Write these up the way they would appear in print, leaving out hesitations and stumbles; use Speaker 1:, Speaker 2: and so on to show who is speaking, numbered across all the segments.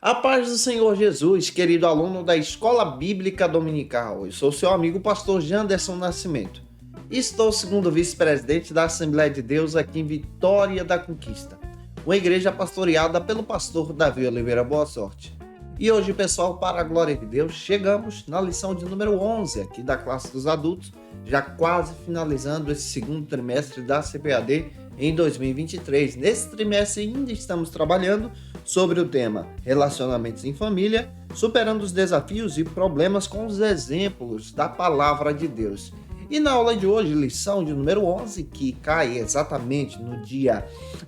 Speaker 1: A paz do Senhor Jesus, querido aluno da Escola Bíblica Dominical. Eu sou seu amigo pastor Janderson Nascimento. Estou segundo vice-presidente da Assembleia de Deus aqui em Vitória da Conquista, uma igreja pastoreada pelo pastor Davi Oliveira Boa Sorte. E hoje, pessoal, para a glória de Deus, chegamos na lição de número 11 aqui da classe dos adultos, já quase finalizando esse segundo trimestre da CPAD em 2023. Nesse trimestre ainda estamos trabalhando sobre o tema Relacionamentos em Família, superando os desafios e problemas com os exemplos da Palavra de Deus. E na aula de hoje, lição de número 11, que cai exatamente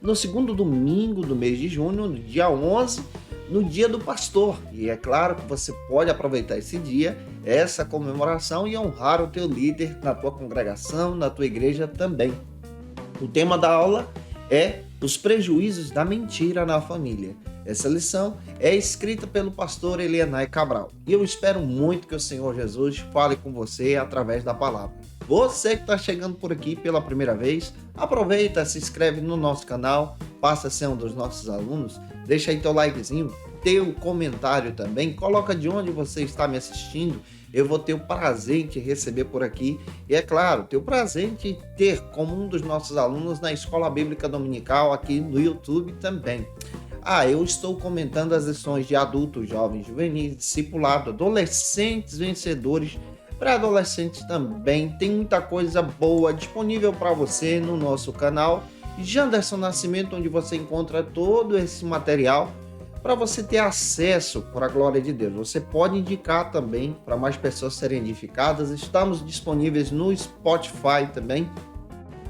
Speaker 1: no segundo domingo do mês de junho, no dia 11, no dia do pastor. E é claro que você pode aproveitar esse dia, essa comemoração e honrar o teu líder na tua congregação, na tua igreja também. O tema da aula é os prejuízos da mentira na família. Essa lição é escrita pelo pastor Elianai Cabral. E eu espero muito que o Senhor Jesus fale com você através da palavra. Você que está chegando por aqui pela primeira vez, aproveita, se inscreve no nosso canal, passa a ser um dos nossos alunos, deixa aí teu likezinho, teu comentário também, coloca de onde você está me assistindo. Eu vou ter o prazer em te receber por aqui e, é claro, ter o prazer em te ter como um dos nossos alunos na Escola Bíblica Dominical aqui no YouTube também. Eu estou comentando as lições de adultos, jovens, juvenis, discipulado, adolescentes vencedores, para adolescentes também. Tem muita coisa boa disponível para você no nosso canal Janderson Nascimento, onde você encontra todo esse material para você ter acesso para a glória de Deus. Você pode indicar também para mais pessoas serem edificadas. Estamos disponíveis no Spotify também,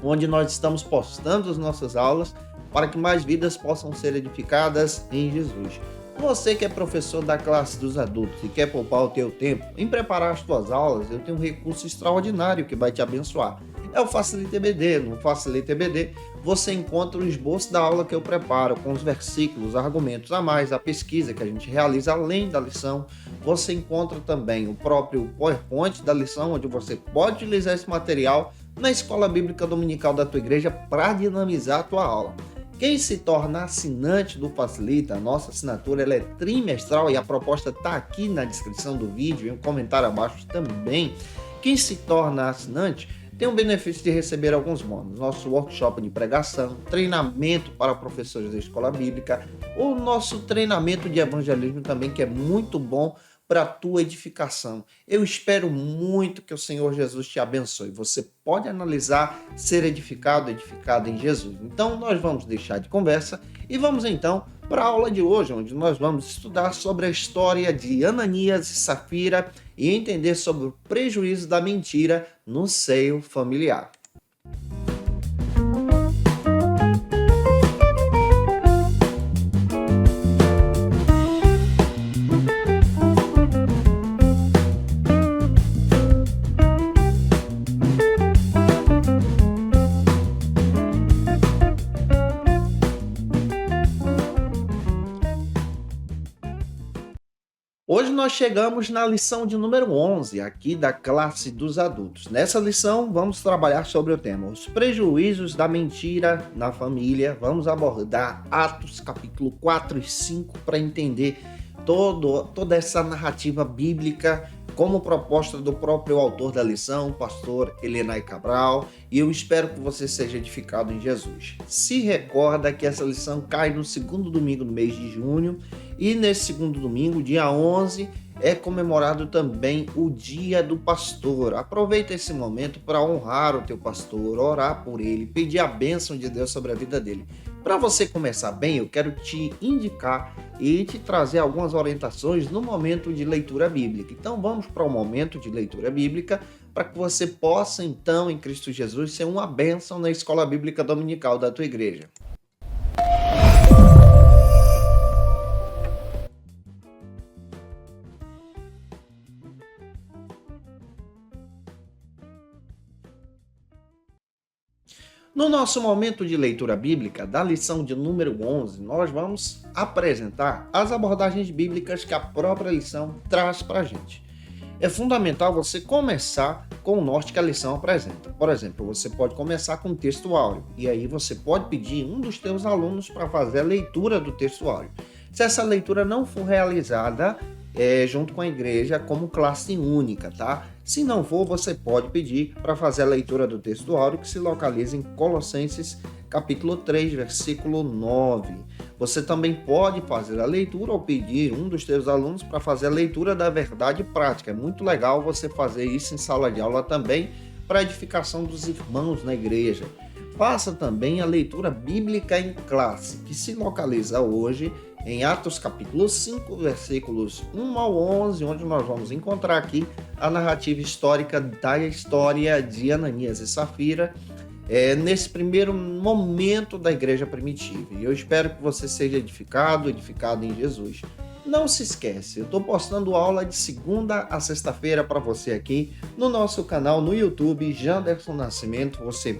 Speaker 1: onde nós estamos postando as nossas aulas para que mais vidas possam ser edificadas em Jesus. Você que é professor da classe dos adultos e quer poupar o teu tempo em preparar as tuas aulas, eu tenho um recurso extraordinário que vai te abençoar. É o Facilite EBD. No Facilite EBD você encontra o esboço da aula que eu preparo, com os versículos, argumentos a mais, a pesquisa que a gente realiza além da lição. Você encontra também o próprio PowerPoint da lição, onde você pode utilizar esse material na Escola Bíblica Dominical da tua igreja para dinamizar a tua aula. Quem se torna assinante do Facilita, a nossa assinatura ela é trimestral e a proposta está aqui na descrição do vídeo e um comentário abaixo também. Quem se torna assinante tem o benefício de receber alguns bônus. Nosso workshop de pregação, treinamento para professores da escola bíblica, o nosso treinamento de evangelismo também, que é muito bom para a tua edificação. Eu espero muito que o Senhor Jesus te abençoe. Você pode analisar ser edificado em Jesus. Então, nós vamos deixar de conversa e vamos então para a aula de hoje, onde nós vamos estudar sobre a história de Ananias e Safira e entender sobre o prejuízo da mentira no seio familiar. Hoje nós chegamos na lição de número 11, aqui da classe dos adultos. Nessa lição, vamos trabalhar sobre o tema os prejuízos da mentira na família. Vamos abordar Atos, capítulo 4 e 5, para entender toda essa narrativa bíblica, como proposta do próprio autor da lição, o pastor Elianai Cabral, e eu espero que você seja edificado em Jesus. Se recorda que essa lição cai no segundo domingo do mês de junho, e nesse segundo domingo, dia 11, é comemorado também o Dia do Pastor. Aproveita esse momento para honrar o teu pastor, orar por ele, pedir a bênção de Deus sobre a vida dele. Para você começar bem, eu quero te indicar e te trazer algumas orientações no momento de leitura bíblica. Então vamos para o momento de leitura bíblica para que você possa então, em Cristo Jesus, ser uma bênção na Escola Bíblica Dominical da tua igreja. No nosso momento de leitura bíblica, da lição de número 11, nós vamos apresentar as abordagens bíblicas que a própria lição traz para a gente. É fundamental você começar com o norte que a lição apresenta. Por exemplo, você pode começar com o texto áureo, e aí você pode pedir um dos teus alunos para fazer a leitura do texto áureo. Se essa leitura não for realizada junto com a igreja como classe única, tá? Se não for, você pode pedir para fazer a leitura do texto áureo, que se localiza em Colossenses capítulo 3, versículo 9. Você também pode fazer a leitura ou pedir um dos teus alunos para fazer a leitura da verdade prática. É muito legal você fazer isso em sala de aula também, para edificação dos irmãos na igreja. Faça também a leitura bíblica em classe, que se localiza hoje em Atos capítulo 5, versículos 1 ao 11, onde nós vamos encontrar aqui a narrativa histórica da história de Ananias e Safira, nesse primeiro momento da igreja primitiva. E eu espero que você seja edificado em Jesus. Não se esquece, eu estou postando aula de segunda a sexta-feira para você aqui no nosso canal no YouTube, Janderson Nascimento. Você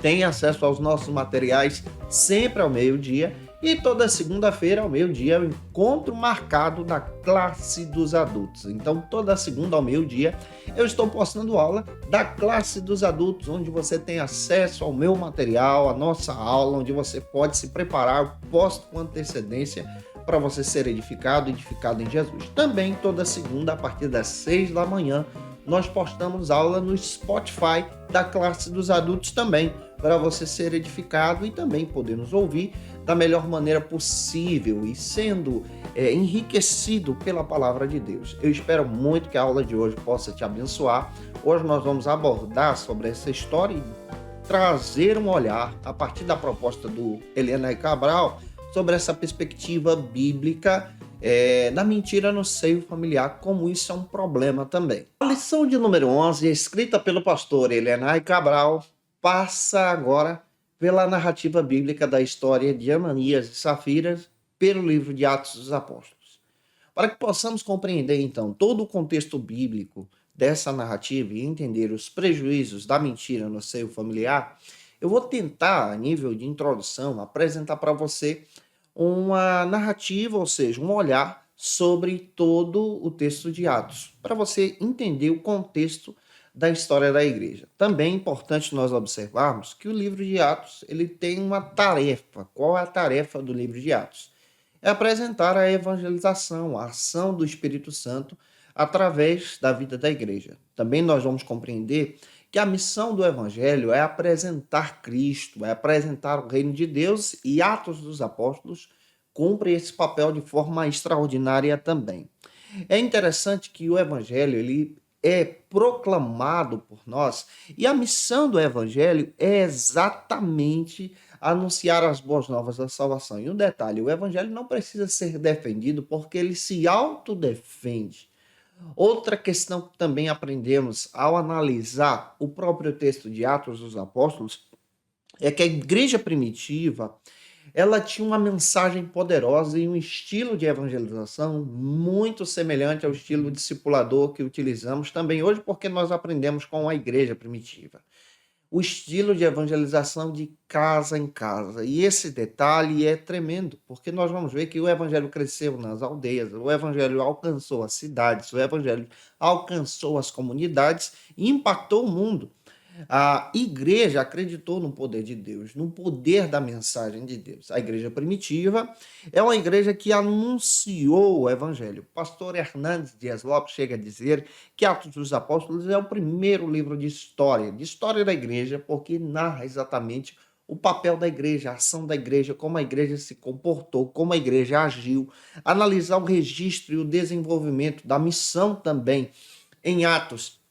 Speaker 1: tem acesso aos nossos materiais sempre ao meio-dia. E toda segunda-feira, ao meio-dia, é o encontro marcado da classe dos adultos. Então, toda segunda ao meio-dia, eu estou postando aula da classe dos adultos, onde você tem acesso ao meu material, a nossa aula, onde você pode se preparar, eu posto com antecedência para você ser edificado em Jesus. Também, toda segunda, a partir das 6 da manhã, nós postamos aula no Spotify da classe dos adultos também, para você ser edificado e também poder nos ouvir da melhor maneira possível e sendo enriquecido pela palavra de Deus. Eu espero muito que a aula de hoje possa te abençoar. Hoje nós vamos abordar sobre essa história e trazer um olhar a partir da proposta do Elenay Cabral sobre essa perspectiva bíblica da mentira no seio familiar, como isso é um problema também. A lição de número 11, escrita pelo pastor Elenay Cabral, passa agora pela narrativa bíblica da história de Ananias e Safira pelo livro de Atos dos Apóstolos. Para que possamos compreender, então, todo o contexto bíblico dessa narrativa e entender os prejuízos da mentira no seio familiar, eu vou tentar, a nível de introdução, apresentar para você uma narrativa, ou seja, um olhar sobre todo o texto de Atos, para você entender o contexto da história da igreja. Também é importante nós observarmos que o livro de Atos ele tem uma tarefa. Qual é a tarefa do livro de Atos? É apresentar a evangelização, a ação do Espírito Santo através da vida da igreja. Também nós vamos compreender que a missão do evangelho é apresentar Cristo, é apresentar o reino de Deus, e Atos dos Apóstolos cumpre esse papel de forma extraordinária também. É interessante que o evangelho ele é proclamado por nós, e a missão do evangelho é exatamente anunciar as boas novas da salvação. E um detalhe, o evangelho não precisa ser defendido porque ele se autodefende. Outra questão que também aprendemos ao analisar o próprio texto de Atos dos Apóstolos é que a igreja primitiva ela tinha uma mensagem poderosa e um estilo de evangelização muito semelhante ao estilo discipulador que utilizamos também hoje, porque nós aprendemos com a igreja primitiva. O estilo de evangelização de casa em casa. E esse detalhe é tremendo, porque nós vamos ver que o evangelho cresceu nas aldeias, o evangelho alcançou as cidades, o evangelho alcançou as comunidades e impactou o mundo. A igreja acreditou no poder de Deus, no poder da mensagem de Deus. A igreja primitiva é uma igreja que anunciou o evangelho. O pastor Hernandes Dias Lopes chega a dizer que Atos dos Apóstolos é o primeiro livro de história da igreja, porque narra exatamente o papel da igreja, a ação da igreja, como a igreja se comportou, como a igreja agiu, analisar o registro e o desenvolvimento da missão também em Atos.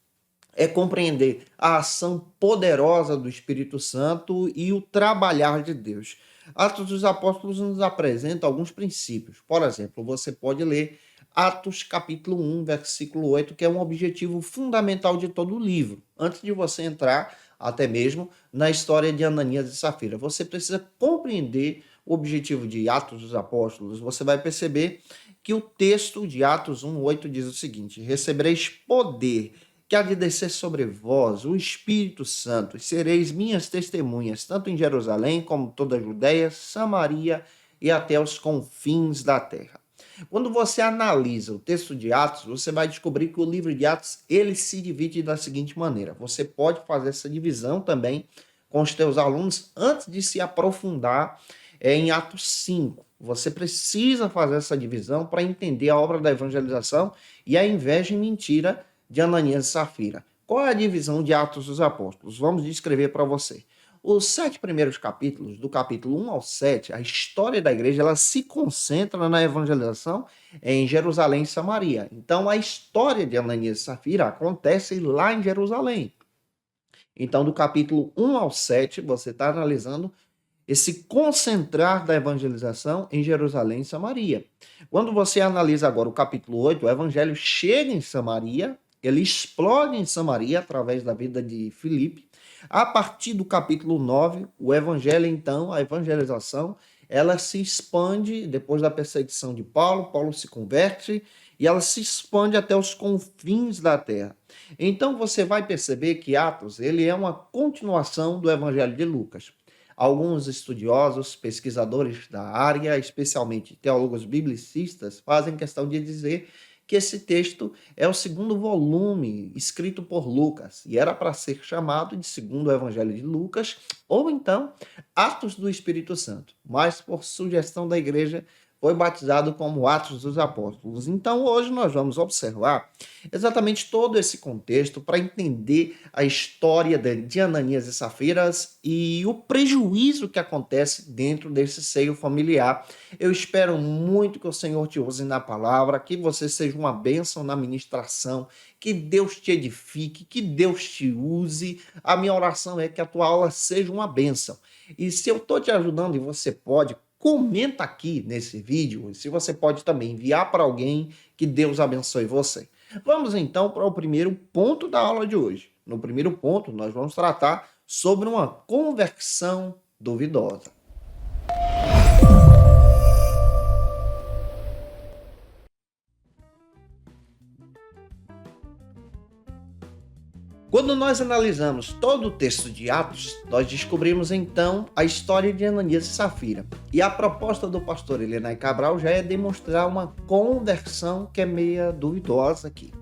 Speaker 1: É compreender a ação poderosa do Espírito Santo e o trabalhar de Deus. Atos dos Apóstolos nos apresenta alguns princípios. Por exemplo, você pode ler Atos capítulo 1, versículo 8, que é um objetivo fundamental de todo o livro. Antes de você entrar até mesmo na história de Ananias e Safira, você precisa compreender o objetivo de Atos dos Apóstolos. Você vai perceber que o texto de Atos 1, 8 diz o seguinte: recebereis poder que há de descer sobre vós o Espírito Santo, e sereis minhas testemunhas, tanto em Jerusalém como toda a Judéia, Samaria e até os confins da terra. Quando você analisa o texto de Atos, você vai descobrir que o livro de Atos ele se divide da seguinte maneira. Você pode fazer essa divisão também com os teus alunos antes de se aprofundar em Atos 5. Você precisa fazer essa divisão para entender a obra da evangelização e a inveja e mentira de Ananias e Safira. Qual é a divisão de Atos dos Apóstolos? Vamos descrever para você. Os 7 primeiros capítulos, do capítulo 1 ao 7, a história da igreja ela se concentra na evangelização em Jerusalém e Samaria. Então, a história de Ananias e Safira acontece lá em Jerusalém. Então, do capítulo 1 ao 7, você está analisando esse concentrar da evangelização em Jerusalém e Samaria. Quando você analisa agora o capítulo 8, o evangelho chega em Samaria, ele explode em Samaria através da vida de Filipe. A partir do capítulo 9, o evangelho, então, a evangelização, ela se expande depois da perseguição de Paulo. Paulo se converte e ela se expande até os confins da terra. Então, você vai perceber que Atos ele é uma continuação do evangelho de Lucas. Alguns estudiosos, pesquisadores da área, especialmente teólogos biblicistas, fazem questão de dizer que esse texto é o segundo volume escrito por Lucas e era para ser chamado de segundo Evangelho de Lucas ou então Atos do Espírito Santo, mas por sugestão da igreja foi batizado como Atos dos Apóstolos. Então hoje nós vamos observar exatamente todo esse contexto para entender a história de Ananias e Safiras e o prejuízo que acontece dentro desse seio familiar. Eu espero muito que o Senhor te use na palavra, que você seja uma bênção na ministração, que Deus te edifique, que Deus te use. A minha oração é que a tua aula seja uma bênção. E se eu estou te ajudando e você pode, comenta aqui nesse vídeo, se você pode também enviar para alguém, que Deus abençoe você. Vamos então para o primeiro ponto da aula de hoje. No primeiro ponto, nós vamos tratar sobre uma conversão duvidosa. Quando nós analisamos todo o texto de Atos, nós descobrimos então a história de Ananias e Safira. E a proposta do pastor Elenay Cabral já é demonstrar uma conversão que é meia duvidosa aqui.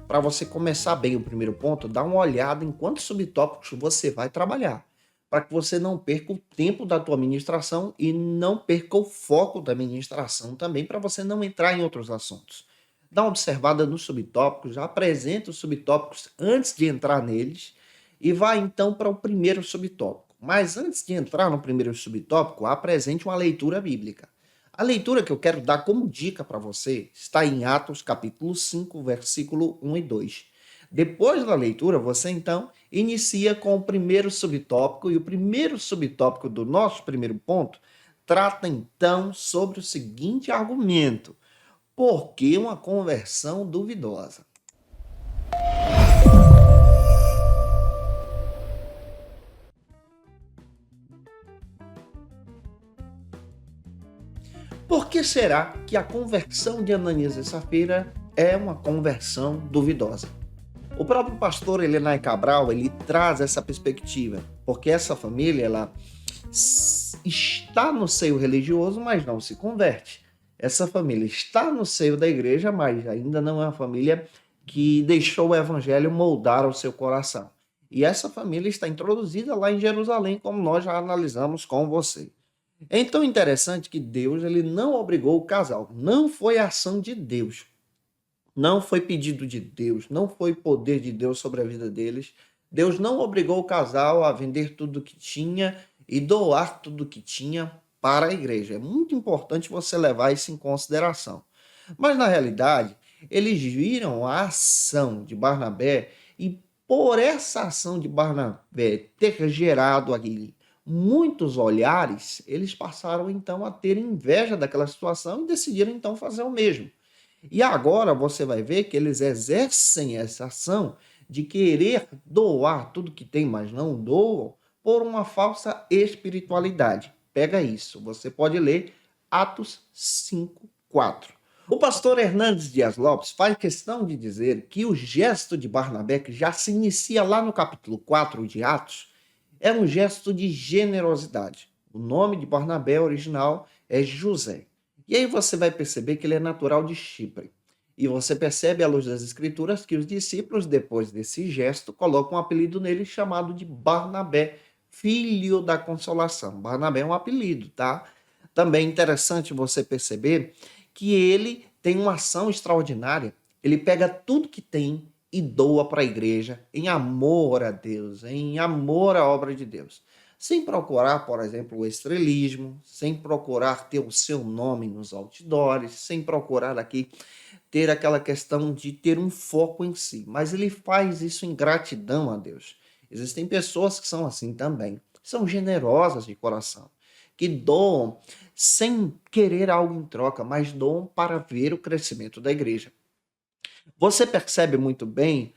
Speaker 1: Para você começar bem o primeiro ponto, dá uma olhada em quantos subtópicos você vai trabalhar, para que você não perca o tempo da tua ministração e não perca o foco da ministração também, para você não entrar em outros assuntos. Dá uma observada nos subtópicos, já apresenta os subtópicos antes de entrar neles e vai então para o primeiro subtópico. Mas antes de entrar no primeiro subtópico, apresente uma leitura bíblica. A leitura que eu quero dar como dica para você está em Atos capítulo 5, versículo 1 e 2. Depois da leitura, você então inicia com o primeiro subtópico, e o primeiro subtópico do nosso primeiro ponto trata então sobre o seguinte argumento: por que uma conversão duvidosa? Por que será que a conversão de Ananias e Safira é uma conversão duvidosa? O próprio pastor Elenay Cabral, ele traz essa perspectiva, porque essa família, ela está no seio religioso, mas não se converte. Essa família está no seio da igreja, mas ainda não é uma família que deixou o evangelho moldar o seu coração. E essa família está introduzida lá em Jerusalém, como nós já analisamos com você. É então interessante que Deus ele não obrigou o casal, não foi ação de Deus, não foi pedido de Deus, não foi poder de Deus sobre a vida deles. Deus não obrigou o casal a vender tudo que tinha e doar tudo que tinha para a igreja. É muito importante você levar isso em consideração. Mas na realidade, eles viram a ação de Barnabé e por essa ação de Barnabé ter gerado ali muitos olhares, eles passaram então a ter inveja daquela situação e decidiram então fazer o mesmo. E agora você vai ver que eles exercem essa ação de querer doar tudo que tem, mas não doam, por uma falsa espiritualidade. Pega isso, você pode ler Atos 5:4. O pastor Hernandes Dias Lopes faz questão de dizer que o gesto de Barnabé, que já se inicia lá no capítulo 4 de Atos, é um gesto de generosidade. O nome de Barnabé original é José. E aí você vai perceber que ele é natural de Chipre. E você percebe à luz das escrituras que os discípulos, depois desse gesto, colocam um apelido nele chamado de Barnabé, filho da consolação. Barnabé é um apelido, tá? Também é interessante você perceber que ele tem uma ação extraordinária. Ele pega tudo que tem e doa para a igreja em amor a Deus, em amor à obra de Deus. Sem procurar, por exemplo, o estrelismo, sem procurar ter o seu nome nos outdoors, sem procurar aqui ter aquela questão de ter um foco em si. Mas ele faz isso em gratidão a Deus. Existem pessoas que são assim também, são generosas de coração, que doam sem querer algo em troca, mas doam para ver o crescimento da igreja. Você percebe muito bem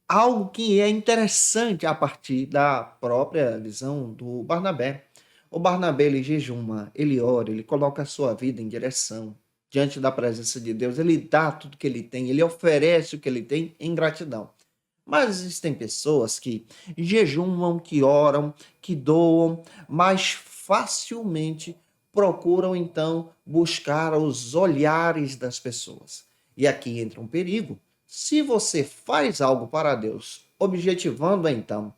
Speaker 1: algo que é interessante a partir da própria visão do Barnabé. O Barnabé, ele jejuma, ele ora, ele coloca a sua vida em direção diante da presença de Deus, ele dá tudo que ele tem, ele oferece o que ele tem em gratidão. Mas existem pessoas que jejumam, que oram, que doam, mas facilmente procuram então buscar os olhares das pessoas. E aqui entra um perigo. Se você faz algo para Deus, objetivando então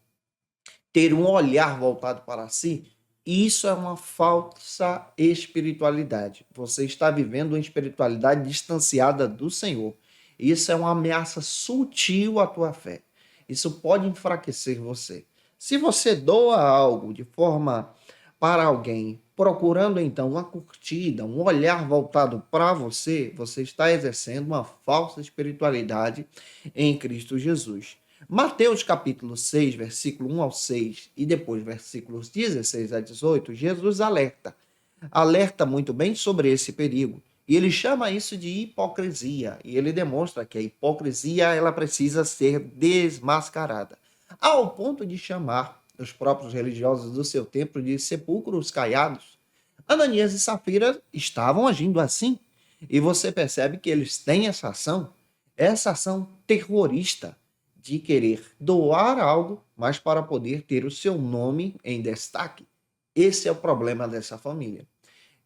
Speaker 1: ter um olhar voltado para si, isso é uma falsa espiritualidade. Você está vivendo uma espiritualidade distanciada do Senhor. Isso é uma ameaça sutil à tua fé. Isso pode enfraquecer você. Se você doa algo de forma para alguém, procurando então uma curtida, um olhar voltado para você, você está exercendo uma falsa espiritualidade em Cristo Jesus. Mateus capítulo 6, versículo 1 ao 6 e depois versículos 16 a 18, Jesus alerta muito bem sobre esse perigo. E ele chama isso de hipocrisia, e ele demonstra que a hipocrisia ela precisa ser desmascarada, ao ponto de chamar os próprios religiosos do seu templo de sepulcros caiados. Ananias e Safira estavam agindo assim, e você percebe que eles têm essa ação terrorista, de querer doar algo, mas para poder ter o seu nome em destaque. Esse é o problema dessa família.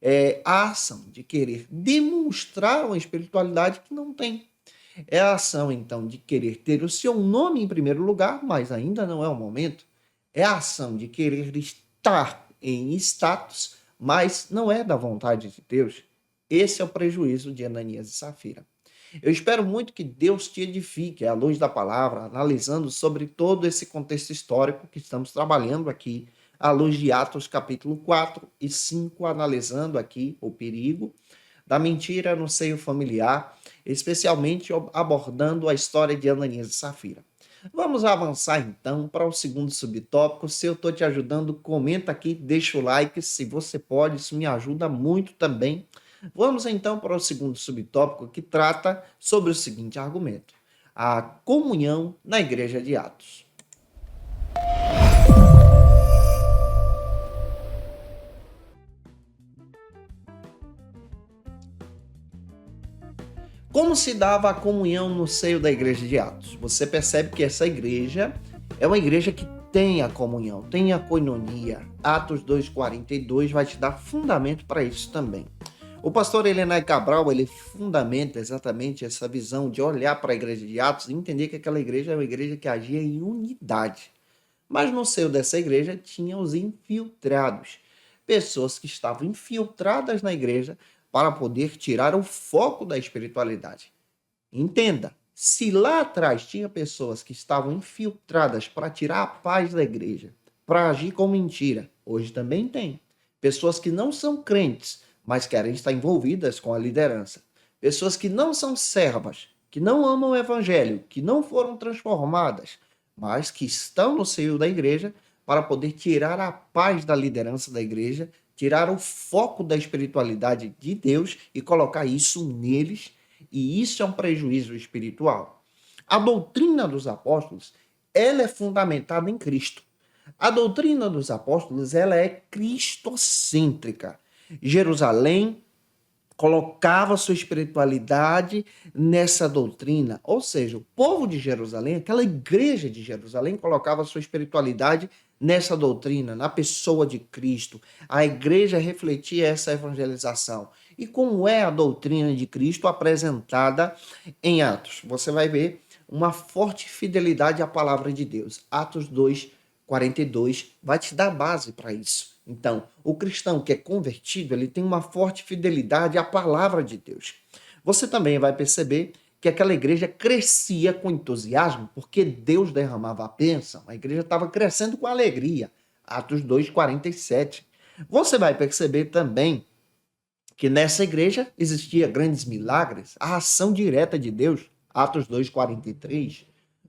Speaker 1: É a ação de querer demonstrar uma espiritualidade que não tem. É a ação, então, de querer ter o seu nome em primeiro lugar, mas ainda não é o momento. É a ação de querer estar em status, mas não é da vontade de Deus. Esse é o prejuízo de Ananias e Safira. Eu espero muito que Deus te edifique à luz da palavra, analisando sobre todo esse contexto histórico que estamos trabalhando aqui, à luz de Atos capítulo 4 e 5, analisando aqui o perigo da mentira no seio familiar, especialmente abordando a história de Ananias e Safira. Vamos avançar então para o segundo subtópico. Se eu estou te ajudando, comenta aqui, deixa o like, se você pode, isso me ajuda muito também. Vamos então para o segundo subtópico, que trata sobre o seguinte argumento: a comunhão na igreja de Atos. Como se dava a comunhão no seio da igreja de Atos? Você percebe que essa igreja é uma igreja que tem a comunhão, tem a koinonia. Atos 2:42 vai te dar fundamento para isso também. O pastor Helenay Cabral, ele fundamenta exatamente essa visão de olhar para a igreja de Atos e entender que aquela igreja é uma igreja que agia em unidade. Mas no seio dessa igreja tinha os infiltrados, pessoas que estavam infiltradas na igreja para poder tirar o foco da espiritualidade. Entenda, se lá atrás tinha pessoas que estavam infiltradas para tirar a paz da igreja, para agir com mentira, hoje também tem. Pessoas que não são crentes, mas querem estar envolvidas com a liderança. Pessoas que não são servas, que não amam o evangelho, que não foram transformadas, mas que estão no seio da igreja para poder tirar a paz da liderança da igreja, tirar o foco da espiritualidade de Deus e colocar isso neles, e isso é um prejuízo espiritual. A doutrina dos apóstolos, ela é fundamentada em Cristo. A doutrina dos apóstolos, ela é cristocêntrica. Jerusalém colocava sua espiritualidade nessa doutrina. Ou seja, o povo de Jerusalém, aquela igreja de Jerusalém, colocava sua espiritualidade nessa doutrina, na pessoa de Cristo. A igreja refletia essa evangelização. E como é a doutrina de Cristo apresentada em Atos? Você vai ver uma forte fidelidade à palavra de Deus. Atos 2:42 vai te dar base para isso. Então, o cristão que é convertido, ele tem uma forte fidelidade à palavra de Deus. Você também vai perceber que aquela igreja crescia com entusiasmo, porque Deus derramava a bênção. A igreja estava crescendo com alegria. Atos 2:47. Você vai perceber também que nessa igreja existia grandes milagres, a ação direta de Deus. Atos 2:43.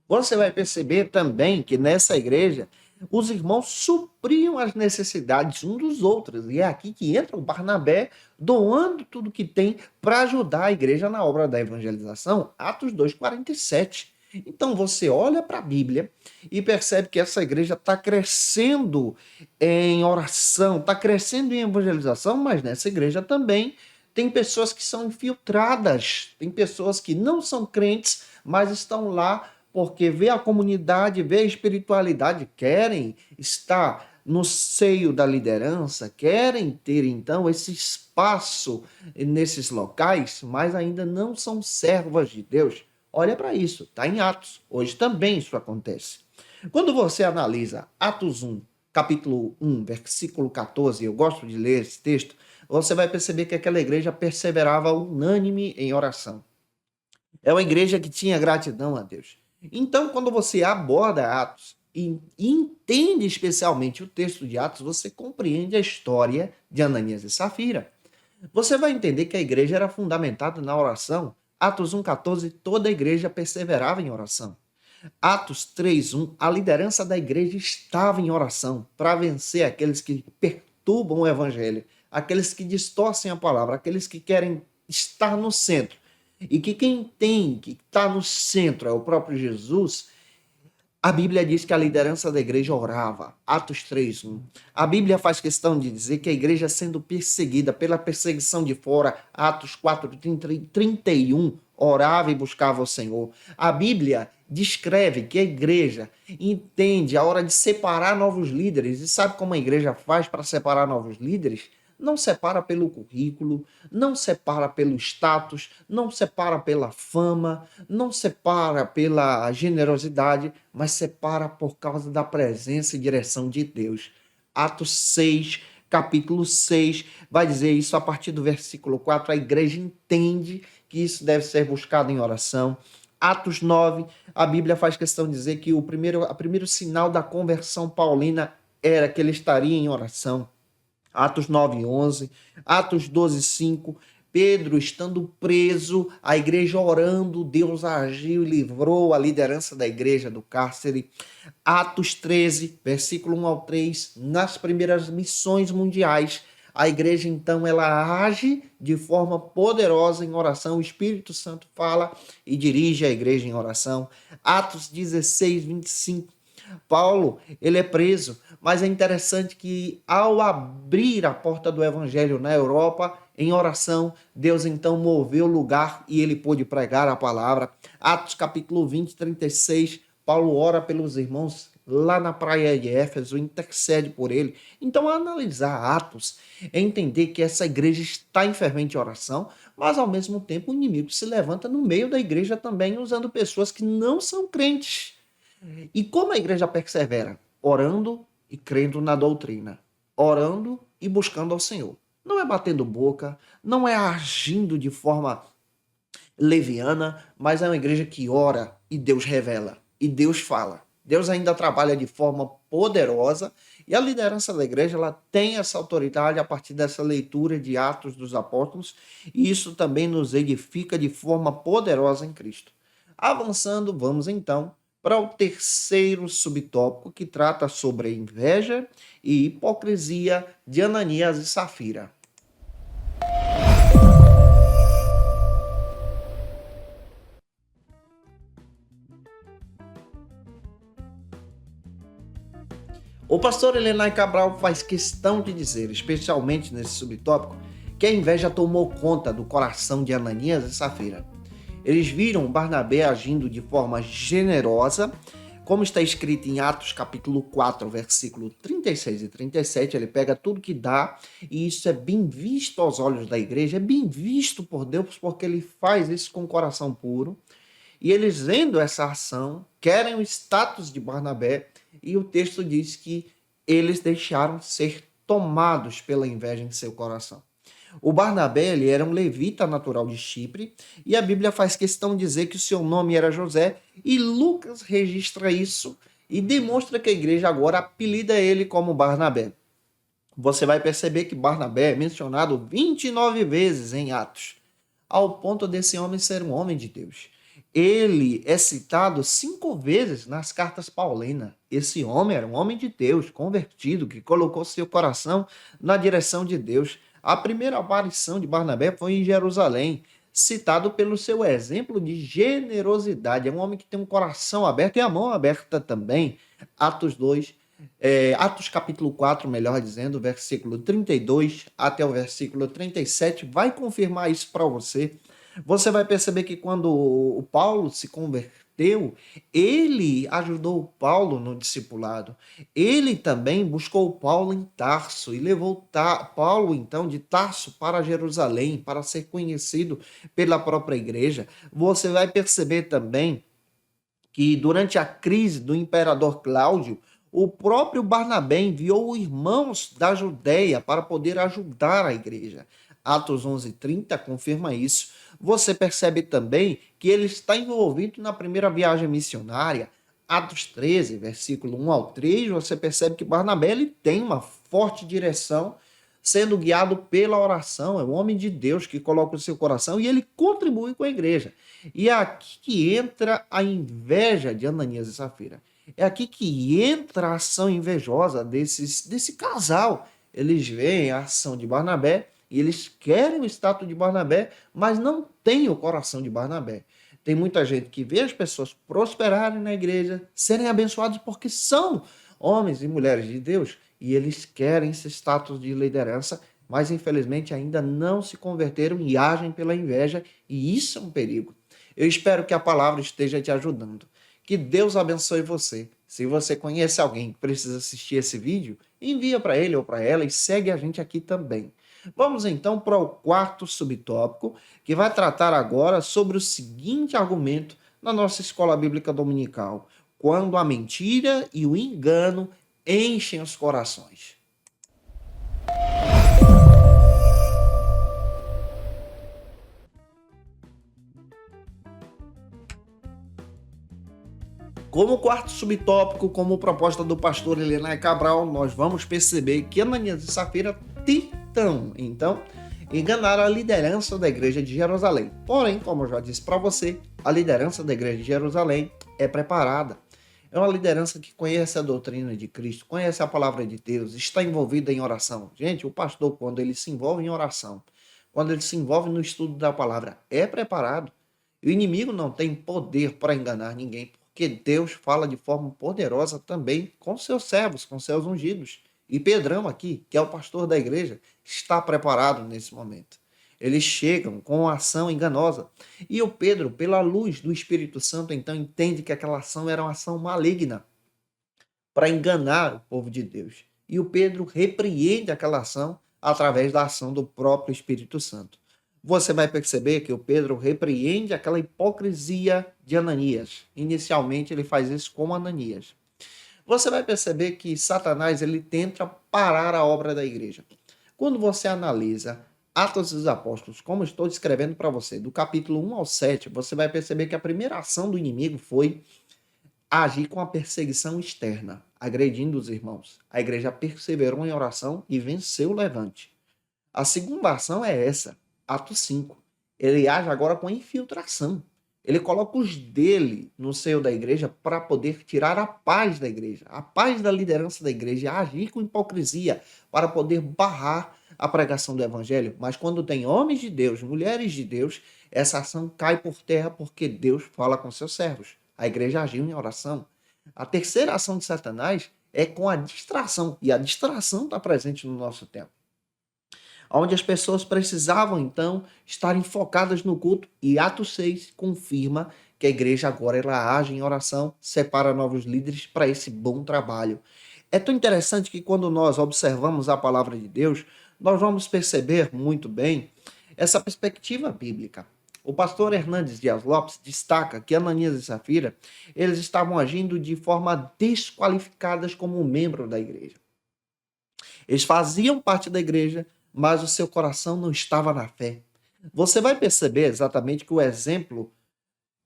Speaker 1: Você vai perceber também que nessa igreja os irmãos supriam as necessidades uns dos outros. E é aqui que entra o Barnabé doando tudo que tem para ajudar a igreja na obra da evangelização. Atos 2:47. Então você olha para a Bíblia e percebe que essa igreja está crescendo em oração, está crescendo em evangelização, mas nessa igreja também tem pessoas que são infiltradas, tem pessoas que não são crentes, mas estão lá porque vê a comunidade, vê a espiritualidade, querem estar no seio da liderança, querem ter então esse espaço nesses locais, mas ainda não são servas de Deus. Olha para isso, está em Atos. Hoje também isso acontece. Quando você analisa Atos 1, capítulo 1, versículo 14, eu gosto de ler esse texto, você vai perceber que aquela igreja perseverava unânime em oração. É uma igreja que tinha gratidão a Deus. Então, quando você aborda Atos e entende especialmente o texto de Atos, você compreende a história de Ananias e Safira. Você vai entender que a igreja era fundamentada na oração. Atos 1:14, toda a igreja perseverava em oração. Atos 3:1, a liderança da igreja estava em oração para vencer aqueles que perturbam o evangelho, aqueles que distorcem a palavra, aqueles que querem estar no centro. E que quem tem que está no centro é o próprio Jesus. A Bíblia diz que a liderança da igreja orava. Atos 3:1. A Bíblia faz questão de dizer que a igreja sendo perseguida pela perseguição de fora. Atos 4:31, orava e buscava o Senhor. A Bíblia descreve que a igreja entende a hora de separar novos líderes. E sabe como a igreja faz para separar novos líderes? Não separa pelo currículo, não separa pelo status, não separa pela fama, não separa pela generosidade, mas separa por causa da presença e direção de Deus. Atos 6, capítulo 6, vai dizer isso a partir do versículo 4. A igreja entende que isso deve ser buscado em oração. Atos 9, a Bíblia faz questão de dizer que o primeiro sinal da conversão paulina era que ele estaria em oração. Atos 9:11, Atos 12:5, Pedro estando preso, a igreja orando, Deus agiu e livrou a liderança da igreja do cárcere. Atos 13, versículo 1-3, nas primeiras missões mundiais, a igreja então ela age de forma poderosa em oração, o Espírito Santo fala e dirige a igreja em oração. Atos 16:25, Paulo, ele é preso, mas é interessante que ao abrir a porta do evangelho na Europa, em oração, Deus então moveu o lugar e ele pôde pregar a palavra. Atos capítulo 20:36, Paulo ora pelos irmãos lá na praia de Éfeso, intercede por ele. Então, analisar Atos é entender que essa igreja está em fervente oração, mas ao mesmo tempo o inimigo se levanta no meio da igreja também, usando pessoas que não são crentes. E como a igreja persevera? Orando e crendo na doutrina. Orando e buscando ao Senhor. Não é batendo boca, não é agindo de forma leviana, mas é uma igreja que ora e Deus revela, e Deus fala. Deus ainda trabalha de forma poderosa e a liderança da igreja ela tem essa autoridade a partir dessa leitura de Atos dos Apóstolos e isso também nos edifica de forma poderosa em Cristo. Avançando, vamos então para o terceiro subtópico que trata sobre a inveja e hipocrisia de Ananias e Safira. O pastor Elenay Cabral faz questão de dizer, especialmente nesse subtópico, que a inveja tomou conta do coração de Ananias e Safira. Eles viram Barnabé agindo de forma generosa, como está escrito em Atos capítulo 4, versículo 36 e 37, ele pega tudo que dá, e isso é bem visto aos olhos da igreja, é bem visto por Deus, porque ele faz isso com o coração puro, e eles vendo essa ação, querem o status de Barnabé, e o texto diz que eles deixaram ser tomados pela inveja em seu coração. O Barnabé ele era um levita natural de Chipre, e a Bíblia faz questão de dizer que o seu nome era José, e Lucas registra isso e demonstra que a igreja agora apelida ele como Barnabé. Você vai perceber que Barnabé é mencionado 29 vezes em Atos, ao ponto desse homem ser um homem de Deus. Ele é citado 5 vezes nas cartas paulinas. Esse homem era um homem de Deus, convertido, que colocou seu coração na direção de Deus. A primeira aparição de Barnabé foi em Jerusalém, citado pelo seu exemplo de generosidade. É um homem que tem um coração aberto e a mão aberta também. Atos 2, Atos capítulo 4, melhor dizendo, versículo 32 até o versículo 37, vai confirmar isso para você. Você vai perceber que quando o Paulo se converteu, ele ajudou o Paulo no discipulado. Ele também buscou Paulo em Tarso e levou Paulo, então, de Tarso para Jerusalém, para ser conhecido pela própria igreja. Você vai perceber também que durante a crise do imperador Cláudio, o próprio Barnabé enviou irmãos da Judéia para poder ajudar a igreja. Atos 11:30 confirma isso. Você percebe também que ele está envolvido na primeira viagem missionária. Atos 13, versículo 1 ao 3, você percebe que Barnabé ele tem uma forte direção, sendo guiado pela oração. É um homem de Deus que coloca o seu coração e ele contribui com a igreja. E é aqui que entra a inveja de Ananias e Safira. É aqui que entra a ação invejosa desse casal. Eles veem a ação de Barnabé e eles querem o status de Barnabé, mas não têm o coração de Barnabé. Tem muita gente que vê as pessoas prosperarem na igreja, serem abençoados porque são homens e mulheres de Deus, e eles querem esse status de liderança, mas infelizmente ainda não se converteram e agem pela inveja, e isso é um perigo. Eu espero que a palavra esteja te ajudando. Que Deus abençoe você. Se você conhece alguém que precisa assistir esse vídeo, envia para ele ou para ela e segue a gente aqui também. Vamos então para o quarto subtópico, que vai tratar agora sobre o seguinte argumento na nossa escola bíblica dominical: quando a mentira e o engano enchem os corações. Como quarto subtópico, como proposta do pastor Elenay Cabral, nós vamos perceber que Ananias e Safira tentam, então, enganar a liderança da igreja de Jerusalém. Porém, como eu já disse para você, a liderança da igreja de Jerusalém é preparada. É uma liderança que conhece a doutrina de Cristo, conhece a palavra de Deus, está envolvida em oração. Gente, o pastor, quando ele se envolve em oração, quando ele se envolve no estudo da palavra, é preparado. O inimigo não tem poder para enganar ninguém, porque Deus fala de forma poderosa também com seus servos, com seus ungidos. E Pedrão aqui, que é o pastor da igreja, está preparado nesse momento. Eles chegam com uma ação enganosa. E o Pedro, pela luz do Espírito Santo, então entende que aquela ação era uma ação maligna para enganar o povo de Deus. E o Pedro repreende aquela ação através da ação do próprio Espírito Santo. Você vai perceber que o Pedro repreende aquela hipocrisia de Ananias. Inicialmente ele faz isso com Ananias. Você vai perceber que Satanás ele tenta parar a obra da igreja. Quando você analisa Atos dos Apóstolos, como estou descrevendo para você, do capítulo 1 ao 7, você vai perceber que a primeira ação do inimigo foi agir com a perseguição externa, agredindo os irmãos. A igreja perseverou em oração e venceu o levante. A segunda ação é essa, Atos 5. Ele age agora com infiltração. Ele coloca os dele no seio da igreja para poder tirar a paz da igreja, a paz da liderança da igreja, agir com hipocrisia para poder barrar a pregação do evangelho. Mas quando tem homens de Deus, mulheres de Deus, essa ação cai por terra porque Deus fala com seus servos. A igreja agiu em oração. A terceira ação de Satanás é com a distração, e a distração está presente no nosso tempo. onde as pessoas precisavam, então, estarem focadas no culto. E Atos 6 confirma que a igreja agora ela age em oração, separa novos líderes para esse bom trabalho. É tão interessante que quando nós observamos a palavra de Deus, nós vamos perceber muito bem essa perspectiva bíblica. O pastor Hernandes Dias Lopes destaca que Ananias e Safira, eles estavam agindo de forma desqualificadas como membro da igreja. Eles faziam parte da igreja, mas o seu coração não estava na fé. Você vai perceber exatamente que o exemplo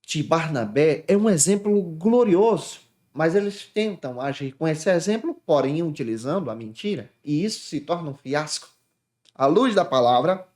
Speaker 1: de Barnabé é um exemplo glorioso, mas eles tentam agir com esse exemplo, porém utilizando a mentira, e isso se torna um fiasco. À luz da palavra,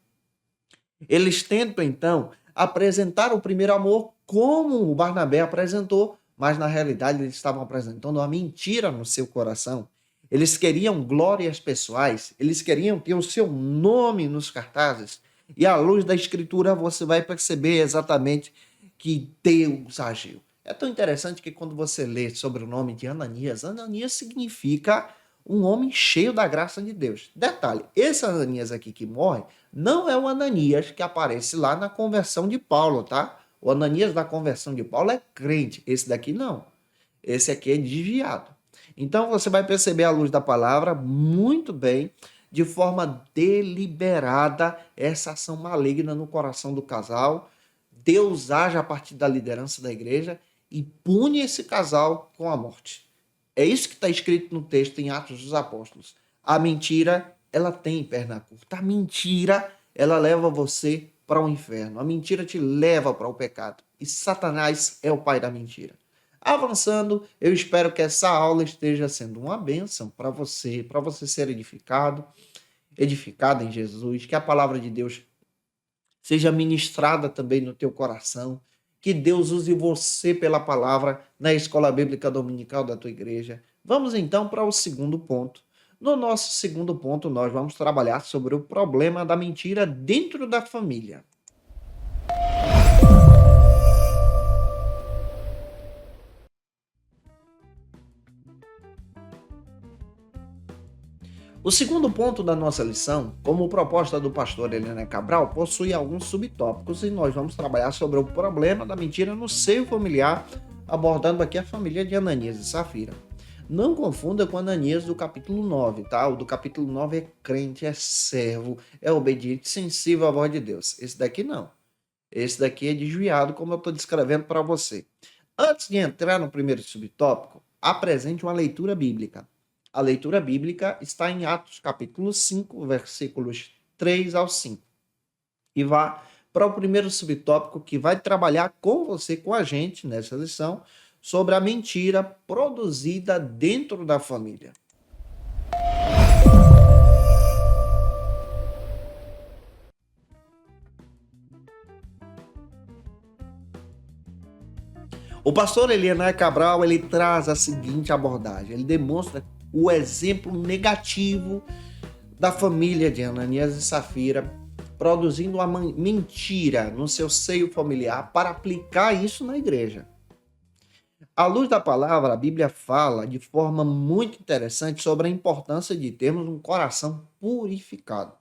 Speaker 1: eles tentam então apresentar o primeiro amor como o Barnabé apresentou, mas na realidade eles estavam apresentando uma mentira no seu coração. Eles queriam glórias pessoais, eles queriam ter o seu nome nos cartazes. E à luz da escritura você vai perceber exatamente que Deus agiu. É tão interessante que quando você lê sobre o nome de Ananias, Ananias significa um homem cheio da graça de Deus. Detalhe, esse Ananias aqui que morre não é o Ananias que aparece lá na conversão de Paulo, tá? O Ananias da conversão de Paulo é crente, esse daqui não. Esse aqui é desviado. Então você vai perceber à luz da palavra muito bem, de forma deliberada, essa ação maligna no coração do casal. Deus age a partir da liderança da igreja e pune esse casal com a morte. É isso que está escrito no texto em Atos dos Apóstolos. A mentira, ela tem perna curta. A mentira, ela leva você para o inferno. A mentira te leva para o pecado. E Satanás é o pai da mentira. Avançando, eu espero que essa aula esteja sendo uma bênção para você ser edificado em Jesus, que a palavra de Deus seja ministrada também no teu coração, que Deus use você pela palavra na escola bíblica dominical da tua igreja. Vamos então para o segundo ponto. No nosso segundo ponto, nós vamos trabalhar sobre o problema da mentira dentro da família. O segundo ponto da nossa lição, como proposta do pastor Helena Cabral, possui alguns subtópicos e nós vamos trabalhar sobre o problema da mentira no seio familiar, abordando aqui a família de Ananias e Safira. Não confunda com Ananias do capítulo 9, tá? O do capítulo 9 é crente, é servo, é obediente, sensível à voz de Deus. Esse daqui não. Esse daqui é desviado, como eu estou descrevendo para você. Antes de entrar no primeiro subtópico, apresente uma leitura bíblica. A leitura bíblica está em Atos capítulo 5, versículos 3 ao 5. E vá para o primeiro subtópico que vai trabalhar com você, com a gente, nessa lição, sobre a mentira produzida dentro da família. O pastor Eliana Cabral, ele traz a seguinte abordagem, ele demonstra o exemplo negativo da família de Ananias e Safira, produzindo uma mentira no seu seio familiar para aplicar isso na igreja. À luz da palavra, a Bíblia fala de forma muito interessante sobre a importância de termos um coração purificado.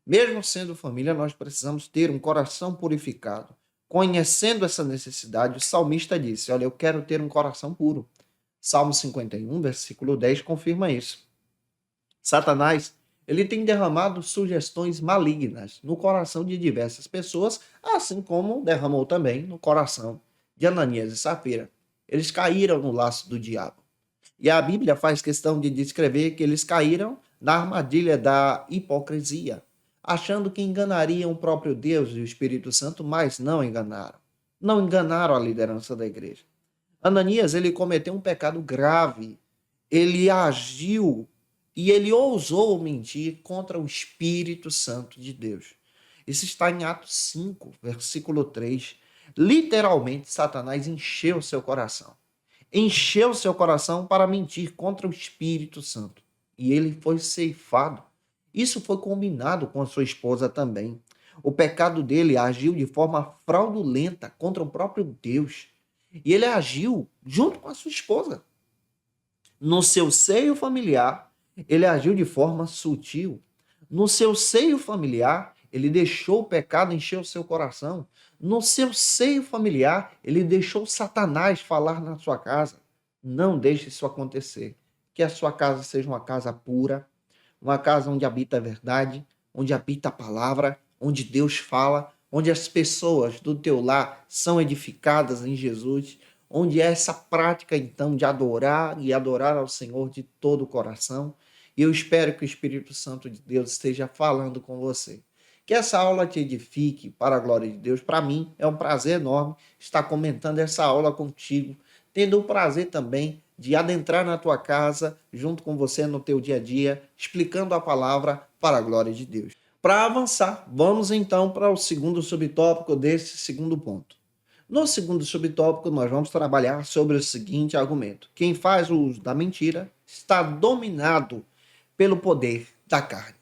Speaker 1: Mesmo sendo família, nós precisamos ter um coração purificado. Conhecendo essa necessidade, o salmista disse, olha, eu quero ter um coração puro. Salmo 51, versículo 10, confirma isso. Satanás, ele tem derramado sugestões malignas no coração de diversas pessoas, assim como derramou também no coração de Ananias e Safira. Eles caíram no laço do diabo. E a Bíblia faz questão de descrever que eles caíram na armadilha da hipocrisia, achando que enganariam o próprio Deus e o Espírito Santo, mas não enganaram. Não enganaram a liderança da igreja. Ananias, ele cometeu um pecado grave. Ele agiu e ele ousou mentir contra o Espírito Santo de Deus. Isso está em Atos 5, versículo 3. Literalmente, Satanás encheu seu coração. Encheu seu coração para mentir contra o Espírito Santo. E ele foi ceifado. Isso foi combinado com a sua esposa também. O pecado dele agiu de forma fraudulenta contra o próprio Deus. E ele agiu junto com a sua esposa. No seu seio familiar, ele agiu de forma sutil. No seu seio familiar, ele deixou o pecado encher o seu coração. No seu seio familiar, ele deixou Satanás falar na sua casa. Não deixe isso acontecer. Que a sua casa seja uma casa pura, uma casa onde habita a verdade, onde habita a palavra, onde Deus fala, onde as pessoas do teu lar são edificadas em Jesus, onde é essa prática então de adorar e adorar ao Senhor de todo o coração. E eu espero que o Espírito Santo de Deus esteja falando com você. Que essa aula te edifique para a glória de Deus. Para mim é um prazer enorme estar comentando essa aula contigo, tendo o prazer também de adentrar na tua casa, junto com você no teu dia a dia, explicando a palavra para a glória de Deus. Para avançar, vamos então para o segundo subtópico desse segundo ponto. No segundo subtópico, nós vamos trabalhar sobre o seguinte argumento: quem faz o uso da mentira está dominado pelo poder da carne.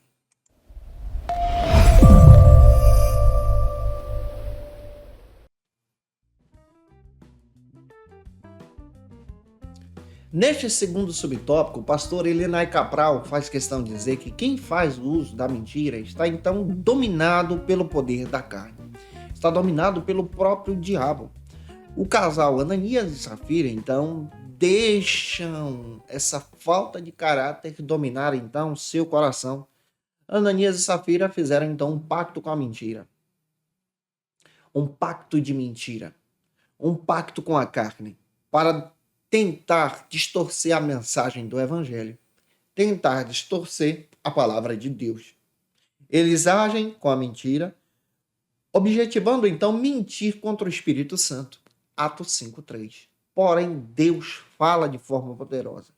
Speaker 1: Neste segundo subtópico, o pastor Elenay Cabral faz questão de dizer que quem faz o uso da mentira está então dominado pelo poder da carne. Está dominado pelo próprio diabo. O casal Ananias e Safira, então, deixam essa falta de caráter dominar, então, seu coração. Ananias e Safira fizeram, então, um pacto com a mentira. Um pacto de mentira. Um pacto com a carne. Para tentar distorcer a mensagem do evangelho. Tentar distorcer a palavra de Deus. Eles agem com a mentira, objetivando, então, mentir contra o Espírito Santo. Atos 5:3. Porém, Deus fala de forma poderosa.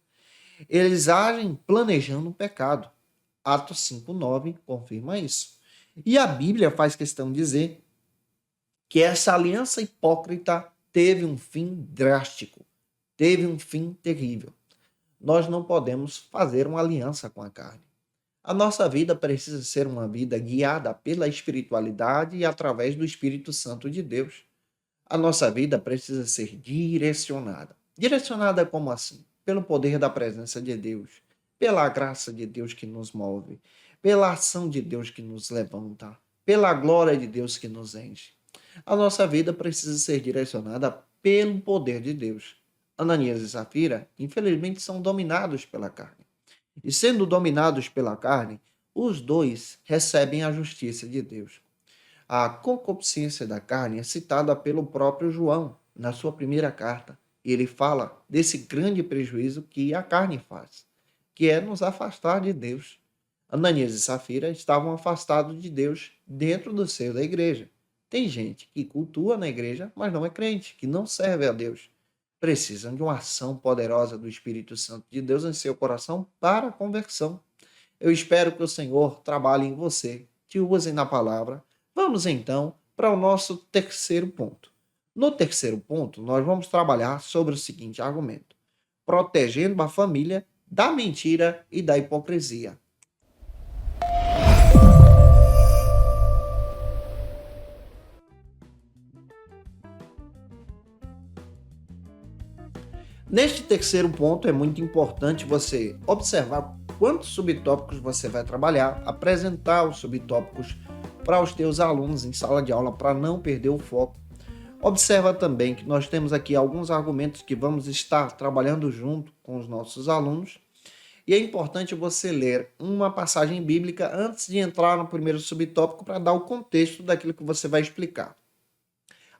Speaker 1: Eles agem planejando um pecado. Atos 5:9 confirma isso. E a Bíblia faz questão de dizer que essa aliança hipócrita teve um fim drástico, teve um fim terrível. Nós não podemos fazer uma aliança com a carne. A nossa vida precisa ser uma vida guiada pela espiritualidade e através do Espírito Santo de Deus. A nossa vida precisa ser direcionada. Direcionada como assim? Pelo poder da presença de Deus, pela graça de Deus que nos move, pela ação de Deus que nos levanta, pela glória de Deus que nos enche. A nossa vida precisa ser direcionada pelo poder de Deus. Ananias e Safira, infelizmente, são dominados pela carne. E sendo dominados pela carne, os dois recebem a justiça de Deus. A concupiscência da carne é citada pelo próprio João na sua primeira carta. Ele fala desse grande prejuízo que a carne faz, que é nos afastar de Deus. Ananias e Safira estavam afastados de Deus dentro do seio da igreja. Tem gente que cultua na igreja, mas não é crente, que não serve a Deus. Precisam de uma ação poderosa do Espírito Santo de Deus em seu coração para a conversão. Eu espero que o Senhor trabalhe em você, te use na palavra. Vamos então para o nosso terceiro ponto. No terceiro ponto, nós vamos trabalhar sobre o seguinte argumento: protegendo a família da mentira e da hipocrisia. Neste terceiro ponto, é muito importante você observar quantos subtópicos você vai trabalhar, apresentar os subtópicos para os teus alunos em sala de aula para não perder o foco. Observa também que nós temos aqui alguns argumentos que vamos estar trabalhando junto com os nossos alunos. E é importante você ler uma passagem bíblica antes de entrar no primeiro subtópico para dar o contexto daquilo que você vai explicar.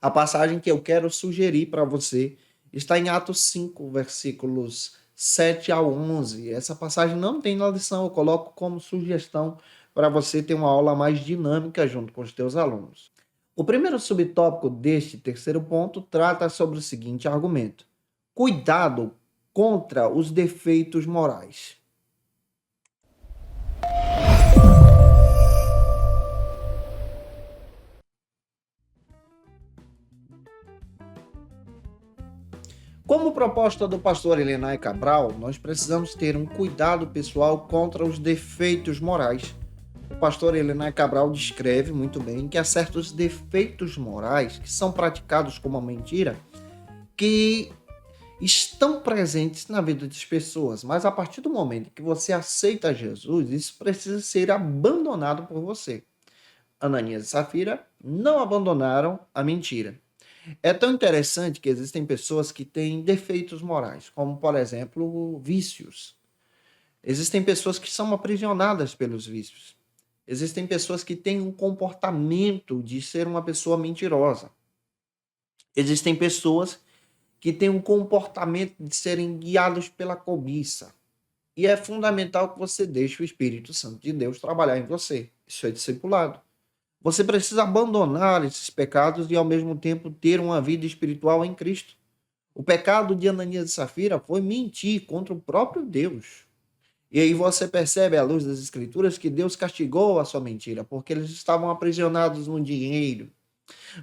Speaker 1: A passagem que eu quero sugerir para você está em Atos 5, versículos 7 ao 11. Essa passagem não tem na lição, eu coloco como sugestão para você ter uma aula mais dinâmica junto com os teus alunos. O primeiro subtópico deste terceiro ponto trata sobre o seguinte argumento: cuidado contra os defeitos morais. Como proposta do pastor Elenay Cabral, nós precisamos ter um cuidado pessoal contra os defeitos morais. O pastor Elenay Cabral descreve muito bem que há certos defeitos morais que são praticados como uma mentira, que estão presentes na vida das pessoas, mas a partir do momento que você aceita Jesus, isso precisa ser abandonado por você. Ananias e Safira não abandonaram a mentira. É tão interessante que existem pessoas que têm defeitos morais, como, por exemplo, vícios. Existem pessoas que são aprisionadas pelos vícios. Existem pessoas que têm um comportamento de ser uma pessoa mentirosa. Existem pessoas que têm um comportamento de serem guiados pela cobiça. E é fundamental que você deixe o Espírito Santo de Deus trabalhar em você. Isso é discipulado. Você precisa abandonar esses pecados e, ao mesmo tempo, ter uma vida espiritual em Cristo. O pecado de Ananias e Safira foi mentir contra o próprio Deus. E aí você percebe, à luz das Escrituras, que Deus castigou a sua mentira, porque eles estavam aprisionados no dinheiro.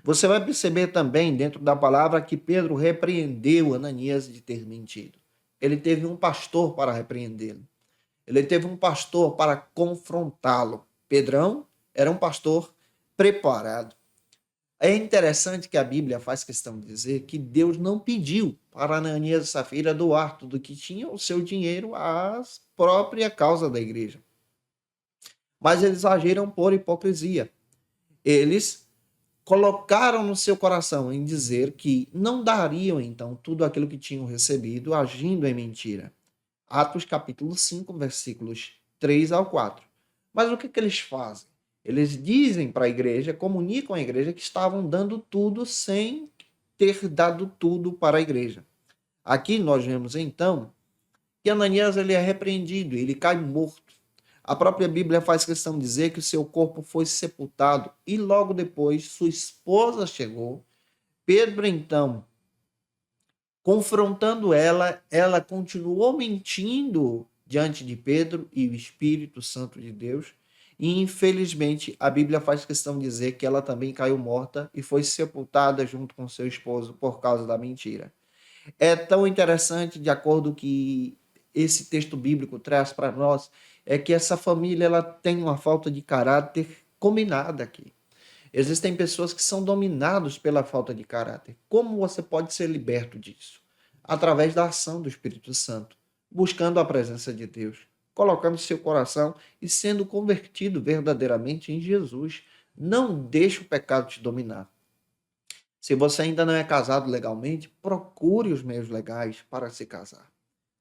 Speaker 1: Você vai perceber também, dentro da palavra, que Pedro repreendeu Ananias de ter mentido. Ele teve um pastor para repreendê-lo. Ele teve um pastor para confrontá-lo. Pedrão era um pastor preparado. É interessante que a Bíblia faz questão de dizer que Deus não pediu para Ananias e Safira doar tudo que tinha, o seu dinheiro, à própria causa da igreja. Mas eles agiram por hipocrisia. Eles colocaram no seu coração em dizer que não dariam, então, tudo aquilo que tinham recebido, agindo em mentira. Atos capítulo 5, versículos 3 ao 4. Mas o que eles fazem? Eles dizem para a igreja, comunicam à igreja que estavam dando tudo sem ter dado tudo para a igreja. Aqui nós vemos então que Ananias ele é repreendido, ele cai morto. A própria Bíblia faz questão de dizer que o seu corpo foi sepultado e logo depois sua esposa chegou. Pedro então, confrontando ela, ela continuou mentindo diante de Pedro e o Espírito Santo de Deus. E infelizmente a Bíblia faz questão de dizer que ela também caiu morta e foi sepultada junto com seu esposo por causa da mentira. É tão interessante, de acordo que esse texto bíblico traz para nós, é que essa família ela tem uma falta de caráter combinada aqui. Existem pessoas que são dominadas pela falta de caráter. Como você pode ser liberto disso? Através da ação do Espírito Santo, buscando a presença de Deus, colocando seu coração e sendo convertido verdadeiramente em Jesus. Não deixe o pecado te dominar. Se você ainda não é casado legalmente, procure os meios legais para se casar.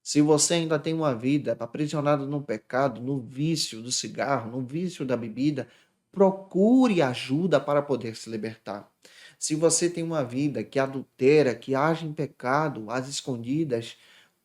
Speaker 1: Se você ainda tem uma vida aprisionada no pecado, no vício do cigarro, no vício da bebida, procure ajuda para poder se libertar. Se você tem uma vida que adultera, que age em pecado, às escondidas,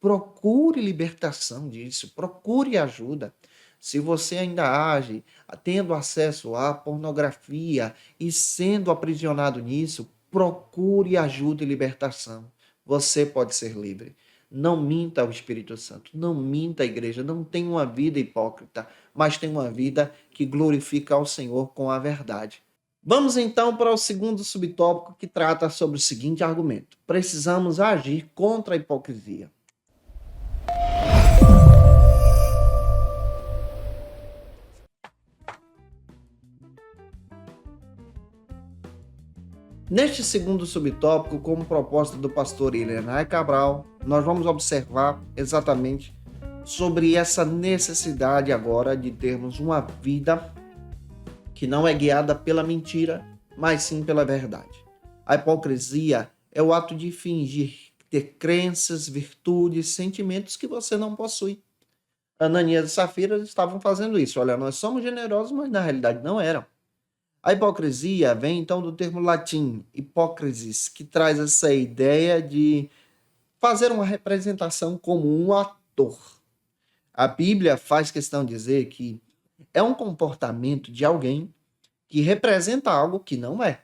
Speaker 1: procure libertação disso, procure ajuda. Se você ainda age tendo acesso à pornografia e sendo aprisionado nisso, procure ajuda e libertação. Você pode ser livre. Não minta ao Espírito Santo, não minta à igreja, não tenha uma vida hipócrita, mas tenha uma vida que glorifica ao Senhor com a verdade. Vamos então para o segundo subtópico que trata sobre o seguinte argumento: precisamos agir contra a hipocrisia. Neste segundo subtópico, como proposta do pastor Irenai Cabral, nós vamos observar exatamente sobre essa necessidade agora de termos uma vida que não é guiada pela mentira, mas sim pela verdade. A hipocrisia é o ato de fingir ter crenças, virtudes, sentimentos que você não possui. Ananias e Safira estavam fazendo isso. Olha, nós somos generosos, mas na realidade não eram. A hipocrisia vem então do termo latim hipócrisis, que traz essa ideia de fazer uma representação como um ator. A Bíblia faz questão de dizer que é um comportamento de alguém que representa algo que não é,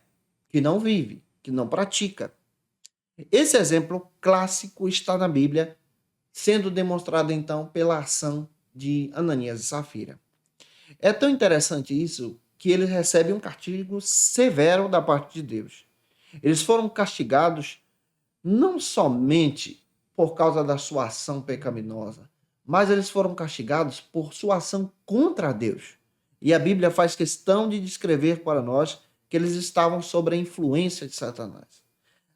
Speaker 1: que não vive, que não pratica. Esse exemplo clássico está na Bíblia, sendo demonstrado então pela ação de Ananias e Safira. É tão interessante isso que eles recebem um castigo severo da parte de Deus. Eles foram castigados não somente por causa da sua ação pecaminosa, mas eles foram castigados por sua ação contra Deus. E a Bíblia faz questão de descrever para nós que eles estavam sob a influência de Satanás.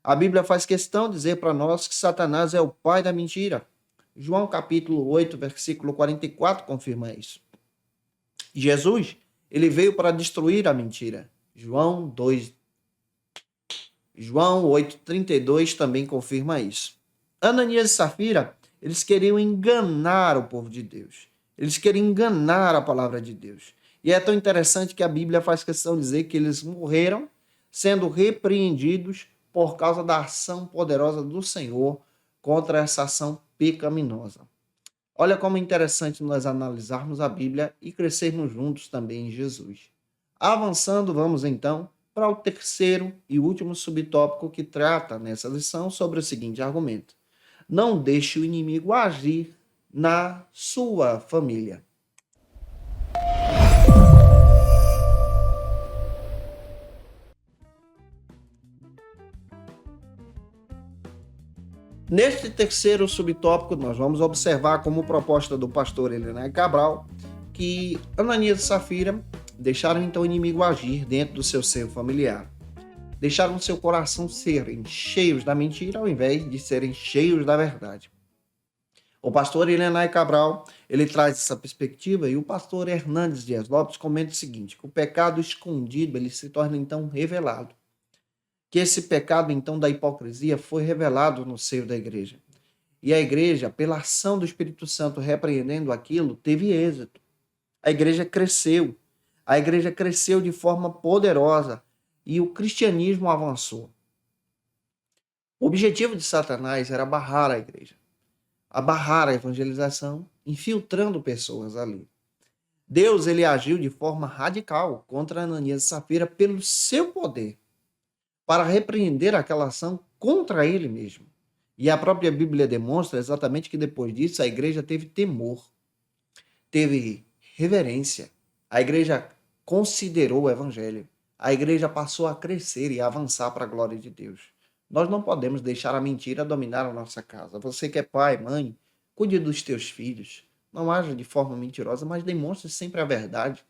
Speaker 1: A Bíblia faz questão de dizer para nós que Satanás é o pai da mentira. João capítulo 8, versículo 44 confirma isso. Jesus, ele veio para destruir a mentira. João 8,32 também confirma isso. Ananias e Safira, eles queriam enganar o povo de Deus. Eles queriam enganar a palavra de Deus. E é tão interessante que a Bíblia faz questão de dizer que eles morreram sendo repreendidos por causa da ação poderosa do Senhor contra essa ação pecaminosa. Olha como é interessante nós analisarmos a Bíblia e crescermos juntos também em Jesus. Avançando, vamos então para o terceiro e último subtópico que trata nessa lição sobre o seguinte argumento: não deixe o inimigo agir na sua família. Neste terceiro subtópico, nós vamos observar como proposta do pastor Elenay Cabral que Ananias e Safira deixaram então o inimigo agir dentro do seu seio familiar. Deixaram seu coração serem cheios da mentira ao invés de serem cheios da verdade. O pastor Elenay Cabral, ele traz essa perspectiva e o pastor Hernandes Dias Lopes comenta o seguinte, que o pecado escondido ele se torna então revelado. Que esse pecado, então, da hipocrisia foi revelado no seio da igreja. E a igreja, pela ação do Espírito Santo repreendendo aquilo, teve êxito. A igreja cresceu. A igreja cresceu de forma poderosa e o cristianismo avançou. O objetivo de Satanás era barrar a igreja, barrar a evangelização, infiltrando pessoas ali. Deus, ele agiu de forma radical contra Ananias e Safira pelo seu poder, para repreender aquela ação contra ele mesmo. E a própria Bíblia demonstra exatamente que depois disso a igreja teve temor, teve reverência, a igreja considerou o evangelho, a igreja passou a crescer e a avançar para a glória de Deus. Nós não podemos deixar a mentira dominar a nossa casa. Você que é pai, mãe, cuide dos teus filhos. Não haja de forma mentirosa, mas demonstre sempre a verdade,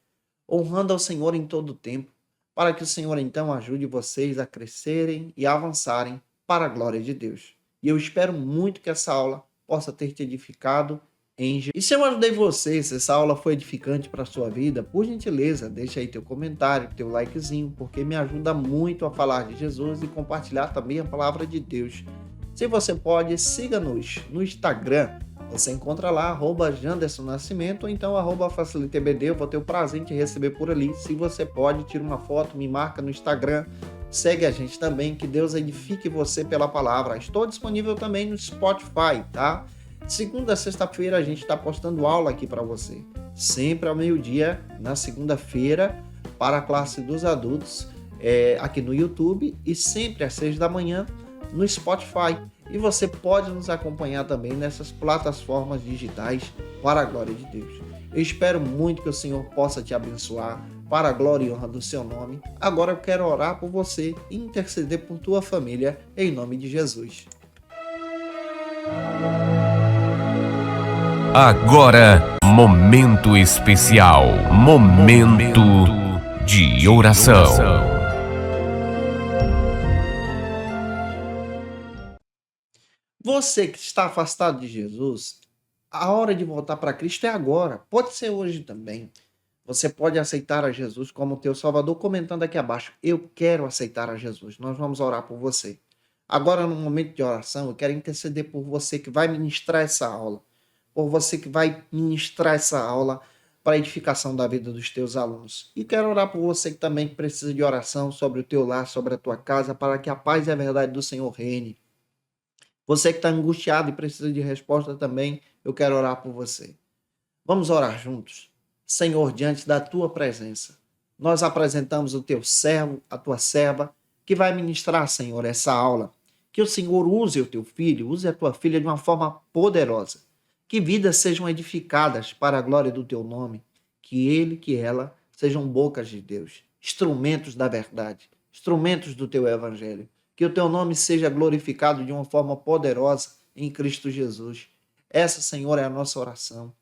Speaker 1: honrando ao Senhor em todo o tempo, para que o Senhor então ajude vocês a crescerem e avançarem para a glória de Deus. E eu espero muito que essa aula possa ter te edificado em Jesus. E se eu ajudei você, se essa aula foi edificante para a sua vida, por gentileza, deixa aí teu comentário, teu likezinho, porque me ajuda muito a falar de Jesus e compartilhar também a palavra de Deus. Se você pode, siga-nos no Instagram. Você encontra lá, @JandersonNascimento ou então @FaciliteBD. Eu vou ter o prazer em te receber por ali. Se você pode, tira uma foto, me marca no Instagram. Segue a gente também, que Deus edifique você pela palavra. Estou disponível também no Spotify, tá? Segunda a sexta-feira a gente está postando aula aqui para você. Sempre ao meio-dia, na segunda-feira, para a classe dos adultos, aqui no YouTube. E sempre às 6 da manhã no Spotify. E você pode nos acompanhar também nessas plataformas digitais para a glória de Deus. Eu espero muito que o Senhor possa te abençoar para a glória e honra do seu nome. Agora eu quero orar por você e interceder por tua família em nome de Jesus.
Speaker 2: Agora, momento especial, momento de oração.
Speaker 1: Você que está afastado de Jesus, a hora de voltar para Cristo é agora. Pode ser hoje também. Você pode aceitar a Jesus como teu Salvador, comentando aqui abaixo: eu quero aceitar a Jesus. Nós vamos orar por você. Agora, no momento de oração, eu quero interceder por você que vai ministrar essa aula. Por você que vai ministrar essa aula para a edificação da vida dos teus alunos. E quero orar por você que também precisa de oração sobre o teu lar, sobre a tua casa, para que a paz e a verdade do Senhor reine. Você que está angustiado e precisa de resposta também, eu quero orar por você. Vamos orar juntos. Senhor, diante da tua presença, nós apresentamos o teu servo, a tua serva, que vai ministrar, Senhor, essa aula. Que o Senhor use o teu filho, use a tua filha de uma forma poderosa. Que vidas sejam edificadas para a glória do teu nome. Que ele, que ela, sejam bocas de Deus, instrumentos da verdade, instrumentos do teu evangelho. Que o teu nome seja glorificado de uma forma poderosa em Cristo Jesus. Essa, Senhor, é a nossa oração.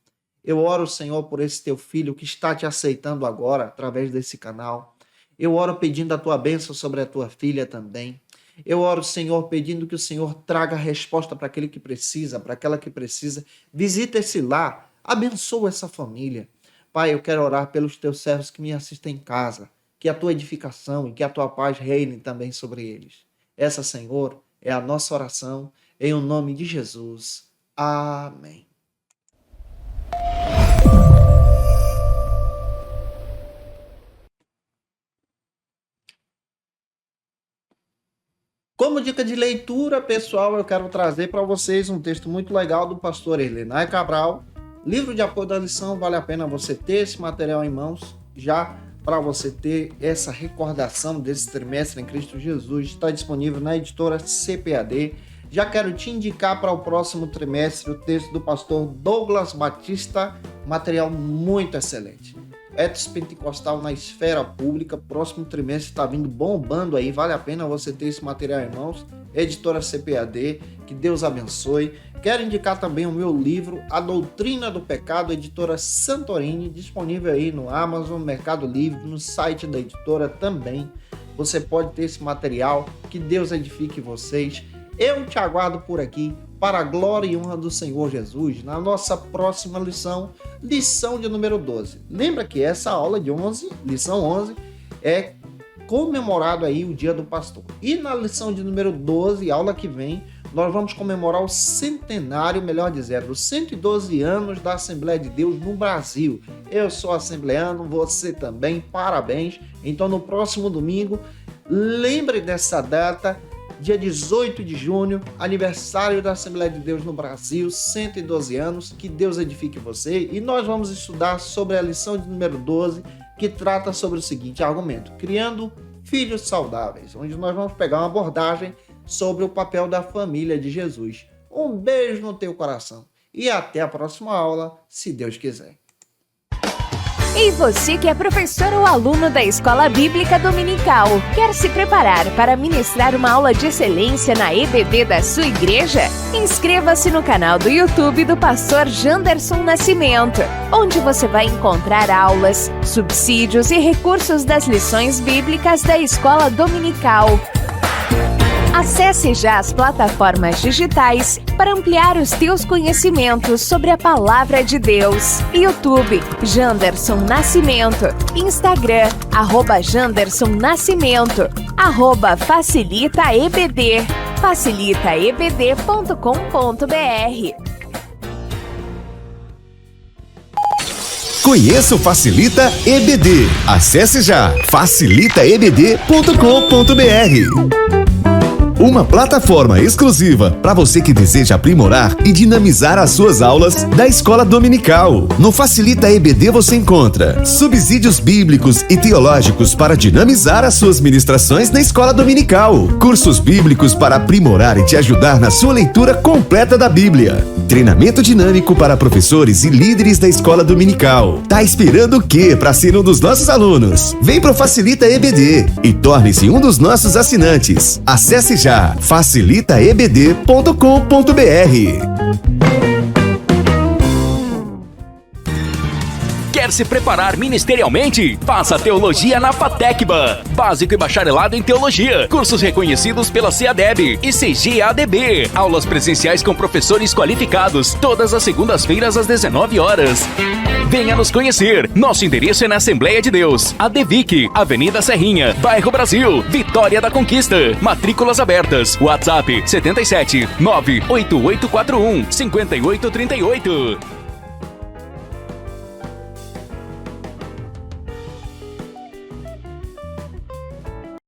Speaker 1: Eu oro, Senhor, por esse teu filho que está te aceitando agora através desse canal. Eu oro pedindo a tua bênção sobre a tua filha também. Eu oro, Senhor, pedindo que o Senhor traga resposta para aquele que precisa, para aquela que precisa. Visita esse lar, abençoa essa família. Pai, eu quero orar pelos teus servos que me assistem em casa, que a tua edificação e que a tua paz reine também sobre eles. Essa, Senhor, é a nossa oração, em o nome de Jesus. Amém. Como dica de leitura, pessoal, eu quero trazer para vocês um texto muito legal do pastor Erlenay Cabral. Livro de apoio da lição, vale a pena você ter esse material em mãos, já para você ter essa recordação desse trimestre em Cristo Jesus. Está disponível na editora CPAD. Já quero te indicar para o próximo trimestre o texto do pastor Douglas Batista, material muito excelente. Etos Pentecostal na Esfera Pública, próximo trimestre está vindo bombando aí, vale a pena você ter esse material em mãos. Editora CPAD, que Deus abençoe. Quero indicar também o meu livro, A Doutrina do Pecado, editora Santorini, disponível aí no Amazon, Mercado Livre, no site da editora também. Você pode ter esse material, que Deus edifique vocês. Eu te aguardo por aqui, para a glória e honra do Senhor Jesus, na nossa próxima lição de número 12. Lembra que essa aula de lição 11, é comemorado aí o Dia do Pastor. E na lição de número 12, aula que vem, nós vamos comemorar o centenário, melhor dizendo, os 112 anos da Assembleia de Deus no Brasil. Eu sou assembleano, você também, parabéns. Então no próximo domingo, lembre dessa data, dia 18 de junho, aniversário da Assembleia de Deus no Brasil, 112 anos, que Deus edifique você. E nós vamos estudar sobre a lição de número 12, que trata sobre o seguinte argumento: criando filhos saudáveis, onde nós vamos pegar uma abordagem sobre o papel da família de Jesus. Um beijo no teu coração e até a próxima aula, se Deus quiser.
Speaker 3: E você que é professor ou aluno da Escola Bíblica Dominical, quer se preparar para ministrar uma aula de excelência na EBD da sua igreja? Inscreva-se no canal do YouTube do pastor Janderson Nascimento, onde você vai encontrar aulas, subsídios e recursos das lições bíblicas da Escola Dominical. Acesse já as plataformas digitais para ampliar os teus conhecimentos sobre a Palavra de Deus. YouTube, Janderson Nascimento. Instagram, @Janderson Nascimento. @FacilitaEBD. facilitaebd.com.br.
Speaker 4: Conheça o Facilita EBD. Acesse já facilitaebd.com.br. Uma plataforma exclusiva para você que deseja aprimorar e dinamizar as suas aulas da escola dominical. No Facilita EBD você encontra subsídios bíblicos e teológicos para dinamizar as suas ministrações na escola dominical, cursos bíblicos para aprimorar e te ajudar na sua leitura completa da Bíblia, treinamento dinâmico para professores e líderes da escola dominical. Tá esperando o quê para ser um dos nossos alunos? Vem pro Facilita EBD e torne-se um dos nossos assinantes. Acesse já facilitaebd.com.br.
Speaker 5: Quer se preparar ministerialmente? Faça Teologia na FATECBA. Básico e bacharelado em Teologia. Cursos reconhecidos pela CEADEB e CGADB. Aulas presenciais com professores qualificados. Todas as segundas-feiras às 19 horas. Venha nos conhecer. Nosso endereço é na Assembleia de Deus, ADVIC, Avenida Serrinha, Bairro Brasil, Vitória da Conquista. Matrículas abertas. WhatsApp 77 98841 5838.